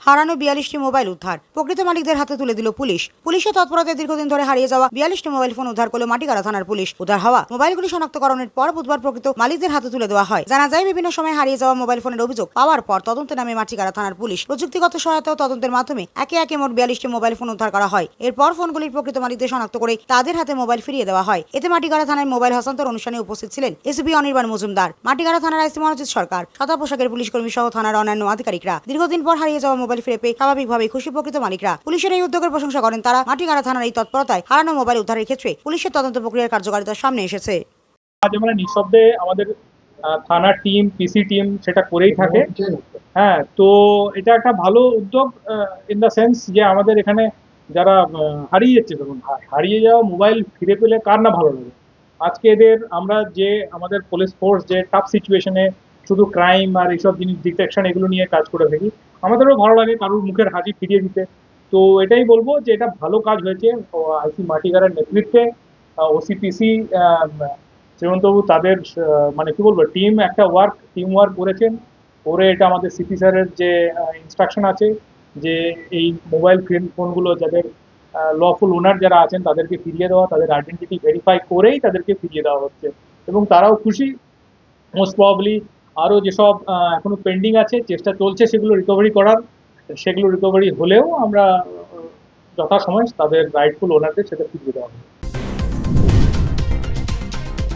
হারানো 42টি মোবাইল উদ্ধার, প্রকৃত মালিকদের হাতে তুলে দিল পুলিশ। পুলিশের তৎপরতায় দীর্ঘদিন ধরে হারিয়ে যাওয়া 42টি মোবাইল ফোন উদ্ধার করল মাটিগাড়া থানার পুলিশ। উদ্ধার হওয়া মোবাইলগুলি শনাক্তকরণের পর বুধবার প্রকৃত মালিকদের হাতে তুলে দেওয়া হয়। জানা যায়, বিভিন্ন সময় হারিয়ে যাওয়া মোবাইল ফোনের অভিযোগ পাওয়ার পর তদন্তে নামে মাটিগাড়া থানার পুলিশ। প্রযুক্তিগত সহায়তা ও তদন্তের মাধ্যমে একে একে মোট 42টি মোবাইল ফোন উদ্ধার করা হয়। এরপর ফোনগুলির প্রকৃত মালিকদের শনাক্ত করে তাদের হাতে মোবাইল ফিরিয়ে দেওয়া হয়। এতে মাটিগাড়া থানায় মোবাইল হস্তান্তর অনুষ্ঠানে উপস্থিত ছিলেন এসপি অনির্বাণ মজুমদার, মাটিগাড়া থানার আইসি মনোজিৎ সরকার, সাদা পোশাকের পুলিশ কর্মী সহ থানার অন্যান্য আধিকারিকরা। দীর্ঘদিন পর হারিয়ে যাওয়া মোবাইল ফিরে পেয়ে স্বাভাবিকভাবে খুশি প্রকৃত মালিকরা। পুলিশের এই উদ্যোগের প্রশংসা করেন তারা। মাটিগাড়া থানার এই তৎপরতায় হারানো মোবাইল উদ্ধারের ক্ষেত্রে পুলিশের তদন্ত প্রক্রিয়ার কার্যকারিতার সামনে এসেছে। আজ আমরা নিঃশব্দে আমাদের থানার টিম, পিসি টিম সেটা করেই থাকে। হ্যাঁ, তো এটা একটা ভালো উদ্যোগ ইন দ্য সেন্স যে আমাদের এখানে যারা হারিয়ে যাচ্ছে, ধরুন হারিয়ে যাওয়া মোবাইল ফিরে পেলে কার না ভালো লাগে। আজকে এদের আমরা যে আমাদের পুলিশ ফোর্স যে টাফ সিচুয়েশনে শুধু ক্রাইম আর এইসব জিনিস ডিটেকশন এগুলো নিয়ে কাজ করে থাকি, আমাদেরও ভালো লাগে কারোর মুখের হাসি ফিরিয়ে দিতে। তো এটাই বলবো যে এটা ভালো কাজ হয়েছে আইসি মাটিগাড়ার নেতৃত্বে। ওসিপিসি শ্রীমন্তবাবু তাদের মানে কি বলবো টিম ওয়ার্ক করেছেন। করে এটা আমাদের সিপি স্যারের যে ইনস্ট্রাকশন আছে যে এই মোবাইল ফোনগুলো যাদের লফুল ওনার যারা আছেন তাদেরকে ফিরিয়ে দেওয়া, তাদের আইডেন্টিটি ভেরিফাই করেই তাদেরকে ফিরিয়ে দেওয়া হচ্ছে এবং তারাও খুশি। মোস্ট প্রবাবলি আরও যেসব এখনো পেন্ডিং আছে, চেষ্টা চলছে সেগুলো রিকভারি করার। সেগুলো রিকভারি হলেও আমরা যথাসময়ে তাদের রাইটফুল ওনারদের সেটা ফিরিয়ে দেওয়া হবে।